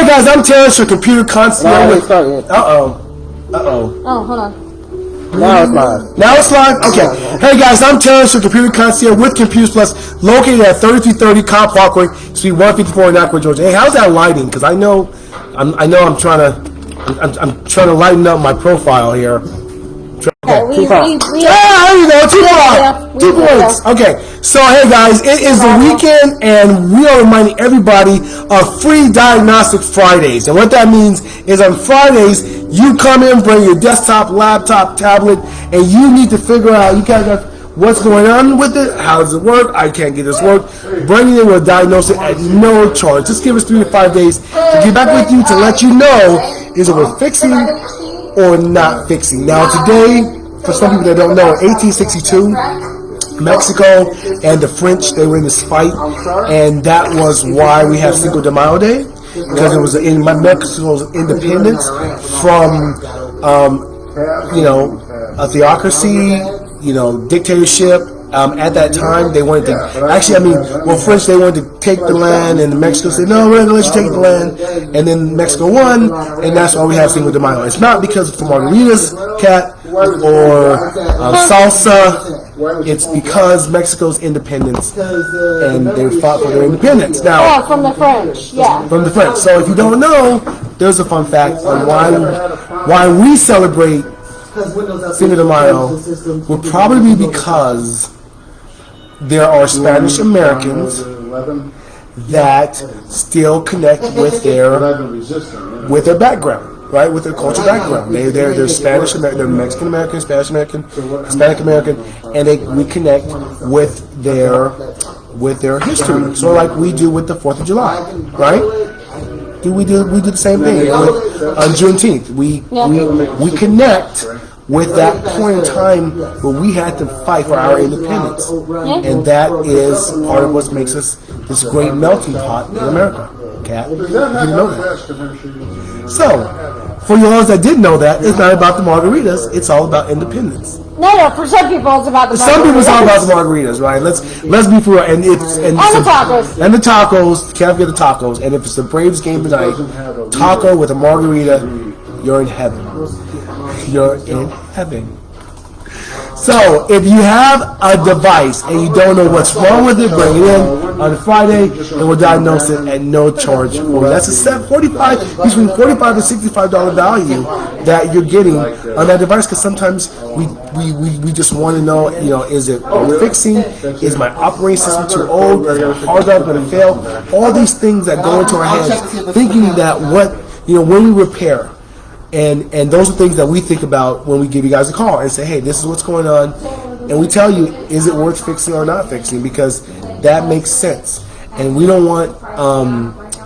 Hey guys, I'm Terrence, your computer concierge. Oh, hold on. Now it's live. Now it's live? Okay. Hey guys, I'm Terrence, your computer concierge with Computers Plus, located at 3330 Cobb Parkway, Suite 154 in Acworth, Georgia. Hey, how's that lighting? Because I'm trying to lighten up my profile here. Okay, we there you go. 2 points. Okay. So, hey guys, it is the weekend, and we are reminding everybody of free Diagnostic Fridays. And what that means is on Fridays, you come in, bring your desktop, laptop, tablet, and you need to figure out, what's going on with it, how does it work, I can't get this work. Bring it in, we'll diagnose it at no charge. Just give us 3 to 5 days to get back with you to let you know, is it worth fixing or not fixing. Now today, for some people that don't know, in 1862, Mexico and the French, they were in this fight, and that was why we have Cinco de Mayo Day, because it was in Mexico's independence from, a theocracy, dictatorship. At that time, they wanted to, French, they wanted to take the land, and Mexico said, no, we're going to let you take the land, and then Mexico won, and that's why we have Cinco de Mayo. It's not because of margaritas, cat, or salsa. It's because Mexico's independence, and they fought for their independence. Now, from the French, from the French. So if you don't know, there's a fun fact on why we celebrate Cinco de Mayo would probably be because there are Spanish Americans that still connect with their background, right? With their cultural background. They're Spanish American, they're Mexican American, Spanish American, Hispanic American, and we connect with their history. So like we do with the 4th of July, right? We do the same thing on Juneteenth. We connect with that point in time where we had to fight for our independence, and that is part of what makes us this great melting pot in America. Kat, you didn't know that. So, for you all that did know that, it's not about the margaritas; it's all about independence. No, for some people it's about the margaritas. Some people it's all about the margaritas, right? Let's be for real. And the tacos. And the tacos. Can't forget the tacos. And if it's the Braves game tonight, taco with a margarita, you're in heaven. You're in heaven. So, if you have a device and you don't know what's wrong with it, bring it in on Friday, and we'll diagnose it at no charge for you. That's between $45 and $65 value that you're getting on that device, because sometimes we just want to know, is it worth fixing? Is my operating system too old? Is my hard drive going to fail? All these things that go into our heads, thinking that when we repair. And those are things that we think about when we give you guys a call and say, hey, this is what's going on. And we tell you, is it worth fixing or not fixing? Because that makes sense. And we don't want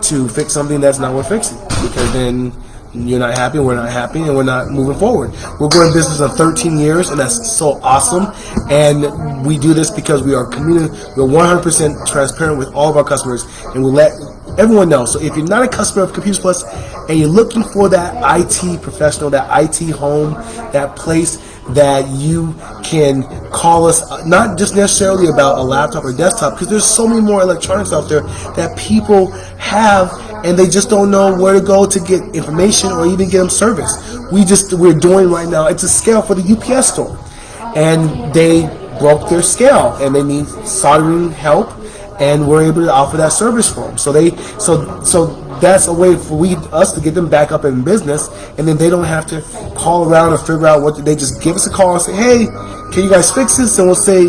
to fix something that's not worth fixing, because then you're not happy, we're not happy, and we're not moving forward. We're going business for 13 years, and that's so awesome. And we do this because we are we're 100% transparent with all of our customers, and we let everyone know. So if you're not a customer of Computers Plus and you're looking for that IT professional, that IT home, that place that you can call us, not just necessarily about a laptop or desktop, because there's so many more electronics out there that people have and they just don't know where to go to get information or even get them service. We're doing right now, it's a scale for the UPS store, and they broke their scale and they need soldering help, and we're able to offer that service for them. So that's a way for us to get them back up in business, and then they don't have to call around and figure out what. They just give us a call and say, hey, can you guys fix this? And we'll say,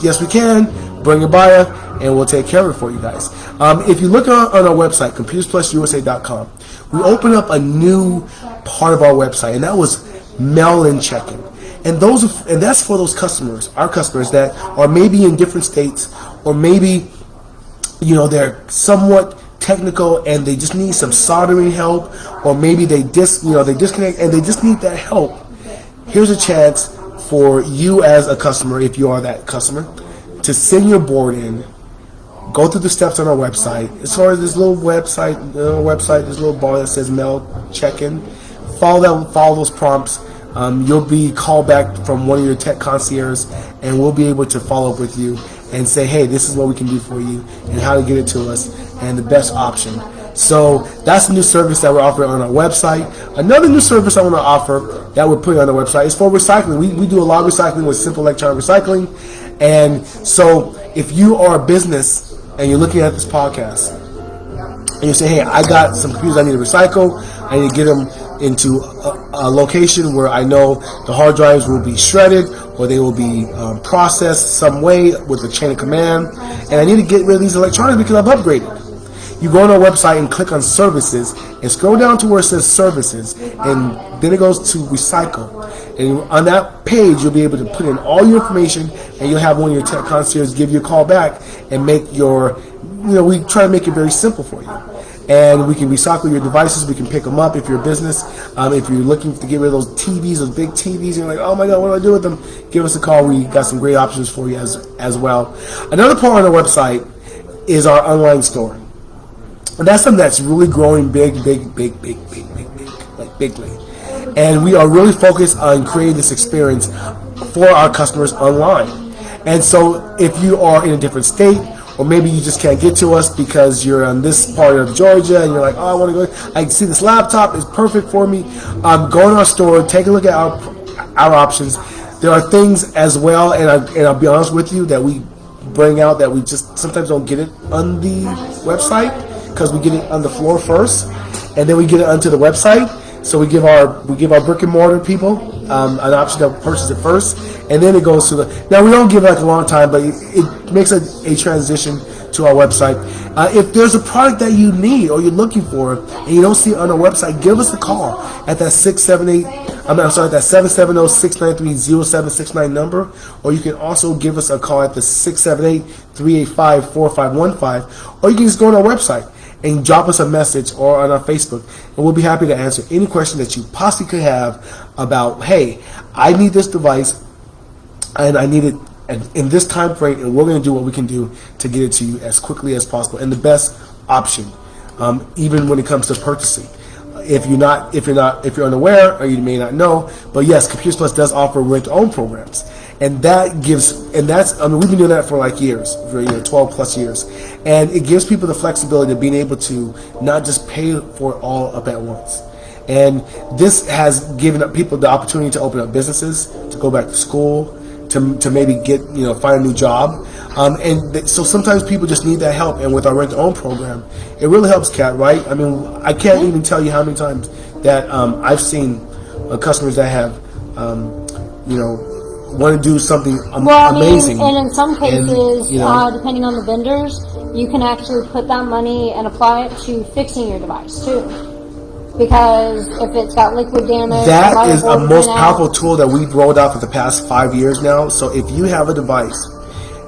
yes, we can. Bring a buyer, and we'll take care of it for you guys. If you look on our website, computersplususa.com, we opened up a new part of our website, and that was mail-in check-in. And that's for those customers, our customers that are maybe in different states, or maybe they're somewhat technical and they just need some soldering help, or maybe they disconnect and they just need that help. Here's a chance for you as a customer, if you are that customer, to send your board in, go through the steps on our website. As far as this little website, this little bar that says mail check-in, follow those prompts. You'll be called back from one of your tech concierges, and we'll be able to follow up with you and say, hey, this is what we can do for you and how to get it to us and the best option. So that's a new service that we're offering on our website. Another new service I want to offer that we're putting on the website is for recycling. We do a lot of recycling with simple electronic recycling. And so if you are a business and you're looking at this podcast and you say, hey, I got some computers I need to recycle, I need to get them into a location where I know the hard drives will be shredded or they will be processed some way with a chain of command, and I need to get rid of these electronics because I've upgraded. You go on our website and click on services and scroll down to where it says services, and then it goes to recycle. And on that page, you'll be able to put in all your information, and you'll have one of your tech concierges give you a call back and make your, we try to make it very simple for you. And we can recycle your devices. We can pick them up if you're a business. If you're looking to get rid of those TVs, those big TVs, and you're like, oh my God, what do I do with them? Give us a call. We got some great options for you as well. Another part on our website is our online store. And that's something that's really growing bigly. And we are really focused on creating this experience for our customers online. And so if you are in a different state, or maybe you just can't get to us because you're on this part of Georgia and you're like, oh, I want to go, I can see this laptop is perfect for me. Go in our store, take a look at our options. There are things as well, and I'll be honest with you, that we bring out that we just sometimes don't get it on the website, because we get it on the floor first, and then we get it onto the website. So we give our brick and mortar people an option to purchase it first, and then it goes to the. Now we don't give it like a long time, but it makes a transition to our website. If there's a product that you need or you're looking for and you don't see it on our website, give us a call at that 770-693-0769 number, or you can also give us a call at the 678-385-4515, or you can just go on our website and drop us a message or on our Facebook, and we'll be happy to answer any question that you possibly could have about, hey, I need this device and I need it in this time frame, and we're going to do what we can do to get it to you as quickly as possible, and the best option, even when it comes to purchasing. If you're unaware, or you may not know, but yes, Computers Plus does offer rent-to-own programs, and we've been doing that for like years, for 12 plus years, and it gives people the flexibility of being able to not just pay for it all up at once. And this has given up people the opportunity to open up businesses, to go back to school, to maybe find a new job, so sometimes people just need that help. And with our rent-to-own program, it really helps, Kat, right? I mean, I can't even tell you how many times that I've seen customers that have want to do something amazing. And in some cases, depending on the vendors, you can actually put that money and apply it to fixing your device too. Because if it's got liquid damage, that is a most powerful tool that we've rolled out for the past 5 years now. So if you have a device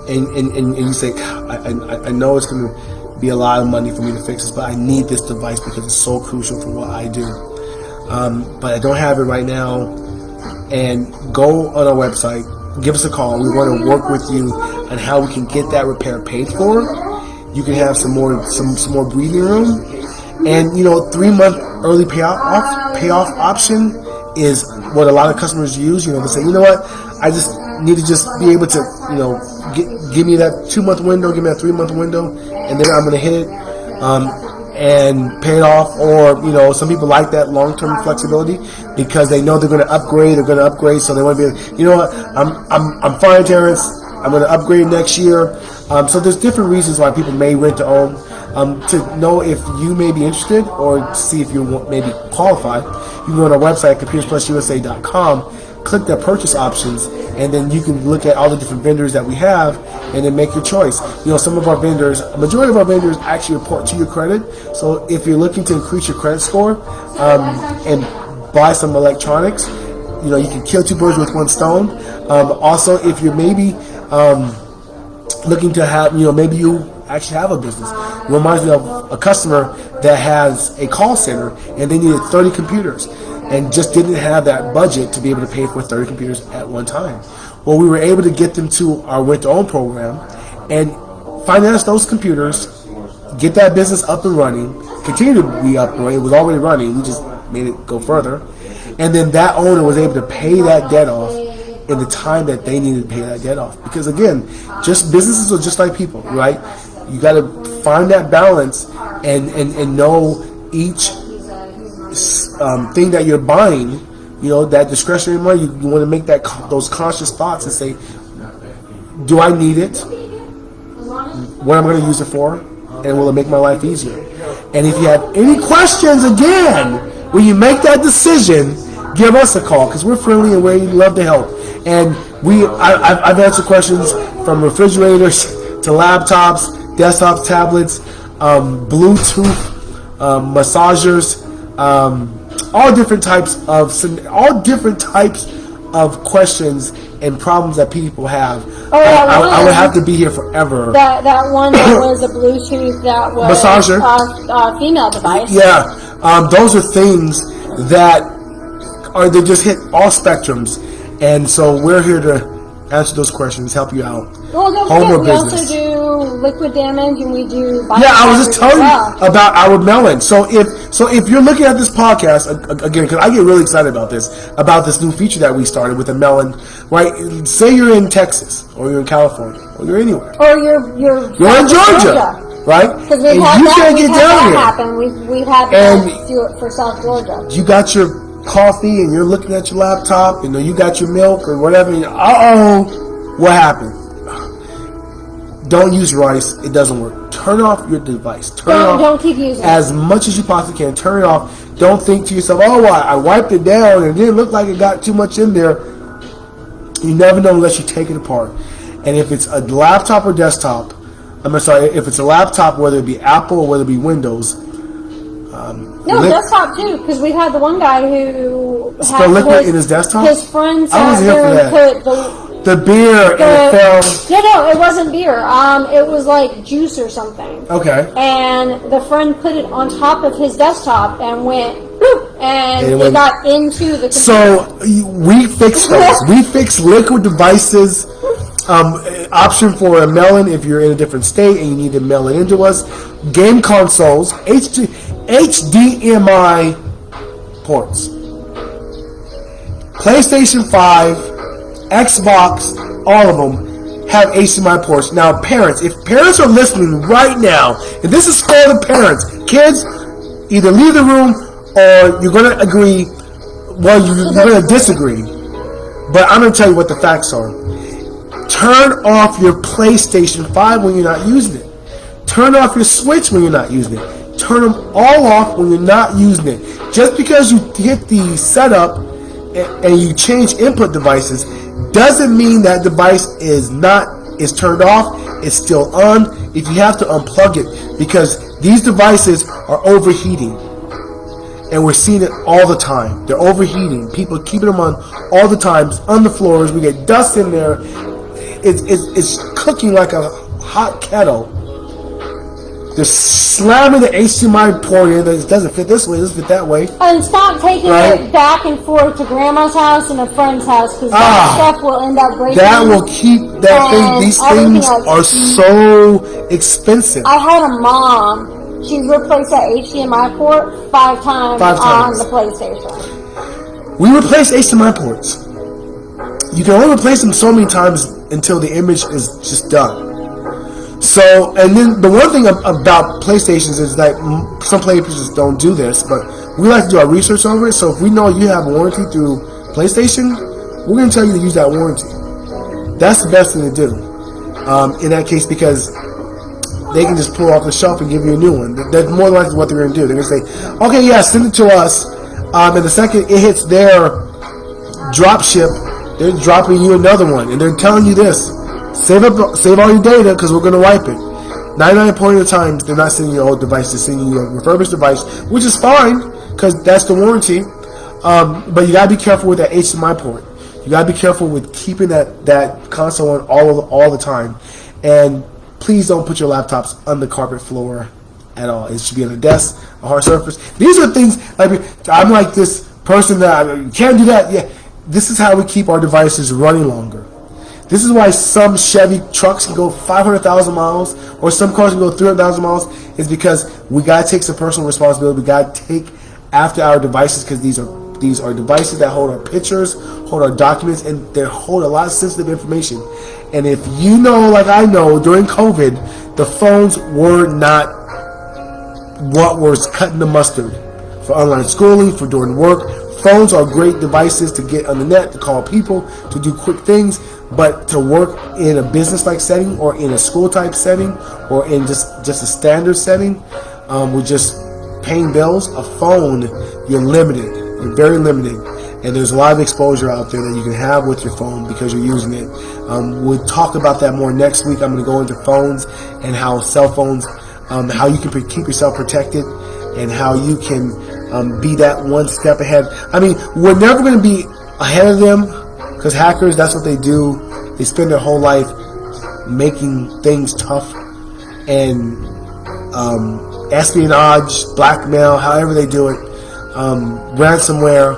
and you say, I know it's going to be a lot of money for me to fix this, but I need this device because it's so crucial for what I do, but I don't have it right now, and go on our website, give us a call. We want to work with you on how we can get that repair paid for. You can have some more breathing room. And 3-month early payoff option is what a lot of customers use. They say, you know what, I just need to be able to, give me that 2-month window, give me that 3-month window, and then I'm going to hit it and pay it off. Or some people like that long-term flexibility because they know they're going to upgrade. So they want to be, what, I'm fine, Terrence, I'm going to upgrade next year. So there's different reasons why people may rent to own. To know if you may be interested or to see if you maybe qualify, you can go on our website, computersplususa.com, click the purchase options, and then you can look at all the different vendors that we have and then make your choice. Some of our vendors, a majority of our vendors actually report to your credit. So if you're looking to increase your credit score and buy some electronics, you can kill two birds with one stone. Also, if you're maybe looking to have, maybe you actually have a business. It reminds me of a customer that has a call center and they needed 30 computers and just didn't have that budget to be able to pay for 30 computers at one time. Well, we were able to get them to our rent-to-own program and finance those computers, get that business up and running, continue to be up and running. It was already running. We just made it go further. And then that owner was able to pay that debt off in the time that they needed to pay that debt off. Because again, just businesses are just like people, right? You got to find that balance and know each thing that you're buying. You know, that discretionary money. You want to make those conscious thoughts and say, do I need it? What am I going to use it for? And will it make my life easier? And if you have any questions, again, when you make that decision, give us a call, because we're friendly and we love to help. And I've answered questions from refrigerators to laptops, desktops, tablets, Bluetooth, massagers, all different types of questions and problems that people have. Oh, yeah, I would have to be here forever. That one that was a Bluetooth, that was massager, female device. Yeah, those are things that they just hit all spectrums, and so we're here to answer those questions, help you out. Well, don't forget, we also do liquid damage, and we do. Yeah, I was just telling you about our melon. So if you're looking at this podcast again, because I get really excited about this new feature that we started with a melon, right? Say you're in Texas, or you're in California, or you're anywhere, or you're in Georgia. Right? Because we've had that happen. We've had to do it for South Georgia. You got your coffee and you're looking at your laptop, and you got your milk or whatever. What happened? Don't use rice. It doesn't work. Turn off your device. Don't keep using it. As much as you possibly can. Turn it off. Don't think to yourself, I wiped it down and it didn't look like it got too much in there. You never know unless you take it apart. And if it's a laptop or desktop, if it's a laptop, whether it be Apple or whether it be Windows. Desktop too, because we had the one guy who spilled liquid in his desktop. His friends put the beer and it fell. No, it wasn't beer. It was like juice or something. Okay. And the friend put it on top of his desktop and went boop, and it got into the computer. So we fix those. We fix liquid devices. Option for a melon if you're in a different state and you need to mail it into us. Game consoles, HDMI ports. PlayStation 5, Xbox, all of them have HDMI ports. Now, parents, if parents are listening right now, and this is for the parents, kids, either leave the room or you're going to agree, you're going to disagree. But I'm going to tell you what the facts are. Turn off your PlayStation 5 when you're not using it. Turn off your Switch when you're not using it. Turn them all off when you're not using it. Just because you hit the setup and you change input devices doesn't mean that device is turned off. It's still on. If you have to unplug it, because these devices are overheating. And we're seeing it all the time. They're overheating. People keeping them on all the time, on the floors. We get dust in there. It's cooking like a hot kettle. They're slamming the HDMI port in. It doesn't fit this way. It doesn't fit that way. And stop taking it back and forth to grandma's house and a friend's house, because that stuff will end up breaking. That will keep that thing. These things are so expensive. I had a mom. She replaced that HDMI port 5 times on the PlayStation. We replaced HDMI ports. You can only replace them so many times until the image is just done. So, and then the one thing about PlayStations is that some places don't do this, but we like to do our research over it. So if we know you have a warranty through PlayStation, we're going to tell you to use that warranty. That's the best thing to do in that case, because they can just pull off the shelf and give you a new one. That's more likely what they're going to do. They're going to say, okay, yeah, send it to us. And the second it hits their drop ship, they're dropping you another one. And they're telling you this: save all your data, because we're going to wipe it. 99% of the time, they're not sending you your old device. They're sending you a refurbished device, which is fine, because that's the warranty. But you got to be careful with that HDMI port. You got to be careful with keeping that console on all the time. And please don't put your laptops on the carpet floor at all. It should be on a desk, a hard surface. These are things, I'm like this person that can't do that. Yeah, this is how we keep our devices running longer. This is why some Chevy trucks can go 500,000 miles, or some cars can go 300,000 miles, is because we got to take some personal responsibility. We got to take after our devices, because these are These are devices that hold our pictures, hold our documents, and they hold a lot of sensitive information. And if you know, like I know, during COVID, the phones were not what was cutting the mustard for online schooling, for doing work. Phones are great devices to get on the net, to call people, to do quick things, but to work in a business-like setting or in a school-type setting or in just a standard setting with just paying bills, a phone, you're limited. You're very limited. And there's a lot of exposure out there that you can have with your phone because you're using it. We'll talk about that more next week. I'm going to go into phones and how cell phones, how you can keep yourself protected and how you can be that one step ahead. I mean, we're never going to be ahead of them because hackers, that's what they do. They spend their whole life making things tough and espionage, blackmail, however they do it, ransomware.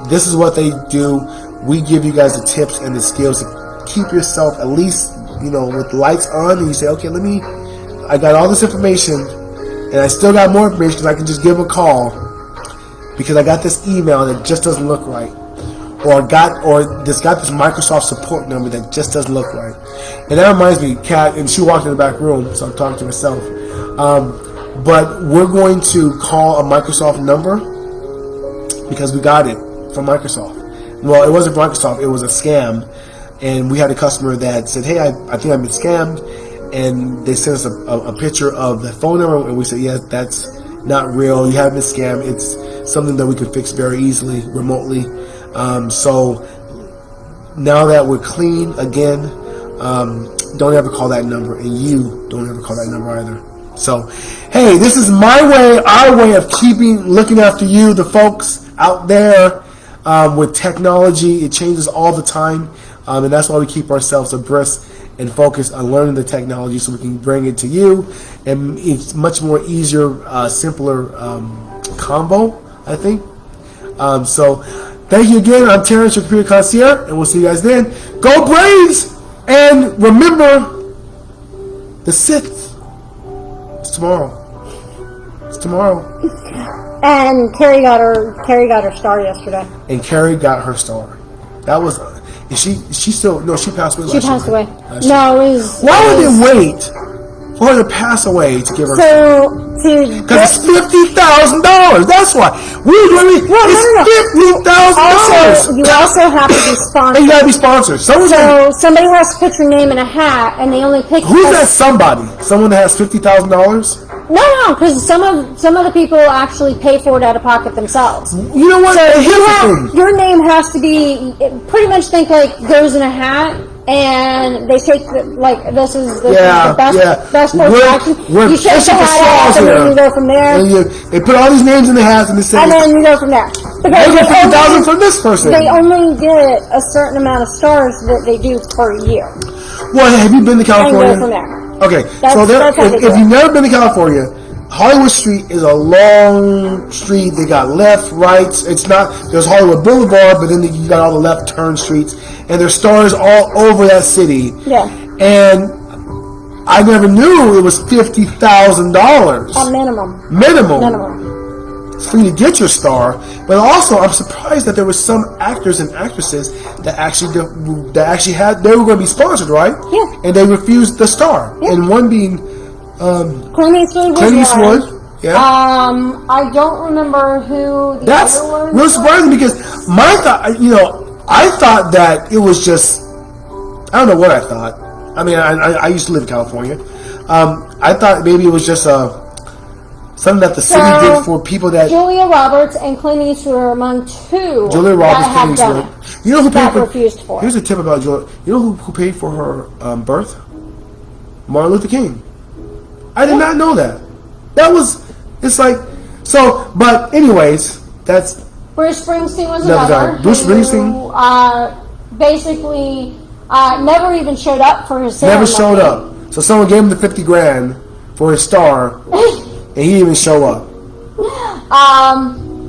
This is what they do. We give you guys the tips and the skills to keep yourself at least, with the lights on, and you say, okay, I got all this information, and I still got more information because I can just give a call because I got this email that just doesn't look right, or got this Microsoft support number that just doesn't look right. And that reminds me, Kat, and she walked in the back room, so I'm talking to myself. But we're going to call a Microsoft number because we got it from Microsoft. Well, it wasn't from Microsoft, it was a scam. And we had a customer that said, hey, I think I've been scammed. And they sent us a picture of the phone number, and we said, yes, that's not real. You haven't been scammed. It's something that we can fix very easily, remotely. So now that we're clean again, don't ever call that number, and you don't ever call that number either. So, hey, this is my way, our way of looking after you, the folks out there with technology. It changes all the time, and that's why we keep ourselves abreast and focused on learning the technology so we can bring it to you. And it's much more easier, simpler combo, I think. So, thank you again. I'm Terrence, your computer concierge, and we'll see you guys then. Go Braves! And remember, the 6th. It's tomorrow. It's tomorrow. And Carrie got her star yesterday. And Carrie got her star. That was. Is she still? No, she passed away. She passed away. No, it was. Why would they wait for her to pass away to give her? Because it's $50,000. That's why. It's $50,000. You also have to be sponsored. And you gotta be sponsored. Somebody has to put your name in a hat, and they only pick. Who's that somebody? Someone that has $50,000? No, because some of the people actually pay for it out of pocket themselves. You know what? So your name has to be pretty much think like goes in a hat, and they take this is the best action. You shake the hat out, and then you go from there. And they put all these names in the hats, and they say, and then you go from there. Because they get $50,000 from this person. They only get a certain amount of stars that they do per year. Well, have you been to California? And go from there. Okay, so if you've never been to California, Hollywood Street is a long street. They got left, rights. It's not, there's Hollywood Boulevard, but then you got all the left turn streets, and there's stars all over that city. Yeah. And I never knew it was $50,000. A minimum. Minimum. For you to get your star, but also I'm surprised that there were some actors and actresses that actually they were going to be sponsored, right? Yeah. And they refused the star, and one being Clint Eastwood. Yeah. I don't remember who the other one real surprising because my thought, I thought that it was just, I don't know what I thought. I mean, I used to live in California. I thought maybe it was just something that the city did for people that... Julia Roberts and Clint Eastwood are among two Julia Roberts, that have done it. You know who paid refused for Here's a tip about Julia. You know who paid for her birth? Martin Luther King. I did not know that. But anyways, that's... Bruce Springsteen was another. Bruce Springsteen. Basically, never even showed up for his ceremony. Never showed up. So someone gave him the $50,000 for his star, and he didn't even show up.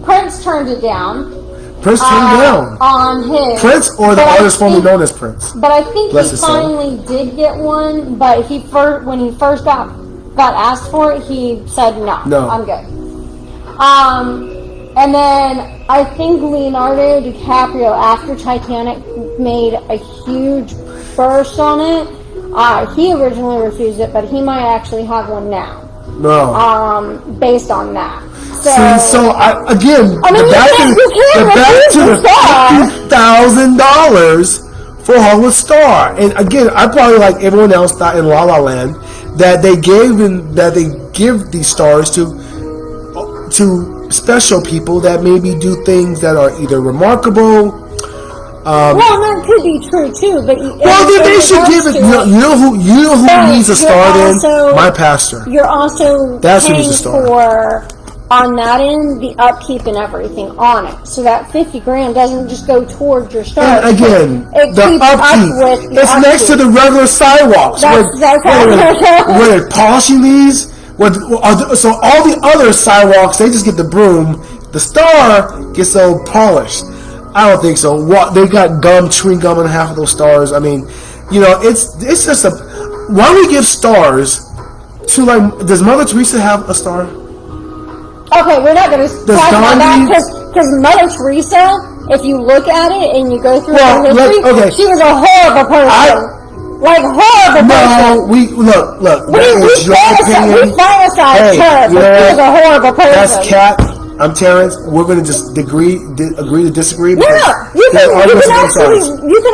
Prince turned it down. Prince turned it down? On his. Prince or the artist formerly known as Prince? But I think he finally did get one, but when he first got asked for it, he said, no, I'm good. And then I think Leonardo DiCaprio, after Titanic, made a huge burst on it. He originally refused it, but he might actually have one now. No. Based on that. So, again, the back to the $50,000 for Hollywood Star. And again, I probably, like everyone else, thought in La La Land that they give these stars to special people that maybe do things that are either remarkable. Well, that could be true too, but then they should give it. You know who needs a star? Then my pastor. You're also That's who paying needs a star. for on that end the upkeep and everything on it, so that $50,000 doesn't just go towards your star. And again, the upkeep. It's next to the regular sidewalks. When they're polishing these. So all the other sidewalks, they just get the broom. The star gets so polished. I don't think so. They got chewing gum in half of those stars. I mean, it's just why do we give stars to, like, does Mother Teresa have a star? Okay, we're not going to talk about that because Mother Teresa, if you look at it and you go through her history, she was a horrible person. Horrible person. No, we fantasize her, but she was a horrible person. That's Kat. I'm Terrence. We're going to just agree to disagree. Yeah, you can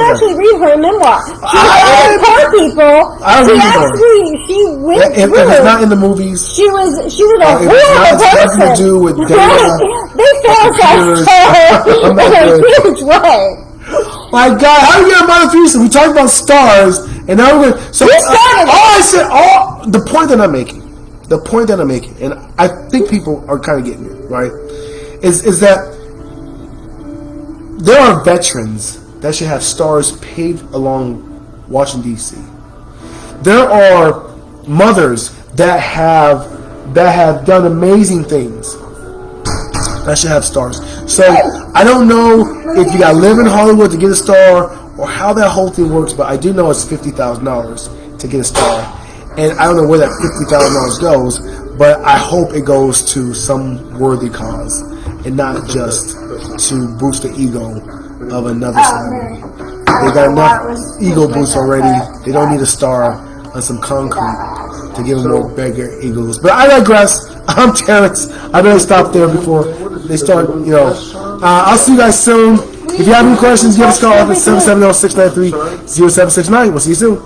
actually read her memoir. She was poor people. She went through. If it's not in the movies, she was a horrible person. Nothing to do with they fantasized her in a huge way. My God, how do you get a Mother Teresa? We talked about stars, and now we're going to... So, the point that I'm making, and I think people are kind of getting it, right, is that there are veterans that should have stars paved along Washington, D.C. There are mothers that have done amazing things that should have stars. So I don't know if you got to live in Hollywood to get a star or how that whole thing works, but I do know it's $50,000 to get a star. And I don't know where that $50,000 goes, but I hope it goes to some worthy cause and not just to boost the ego of another celebrity. They got enough ego boosts already. They don't need a star on some concrete to give them more bigger egos. But I digress. I'm Terrence. I better stop there before they start, I'll see you guys soon. If you have any questions, give us a call at 770-693-0769. We'll see you soon.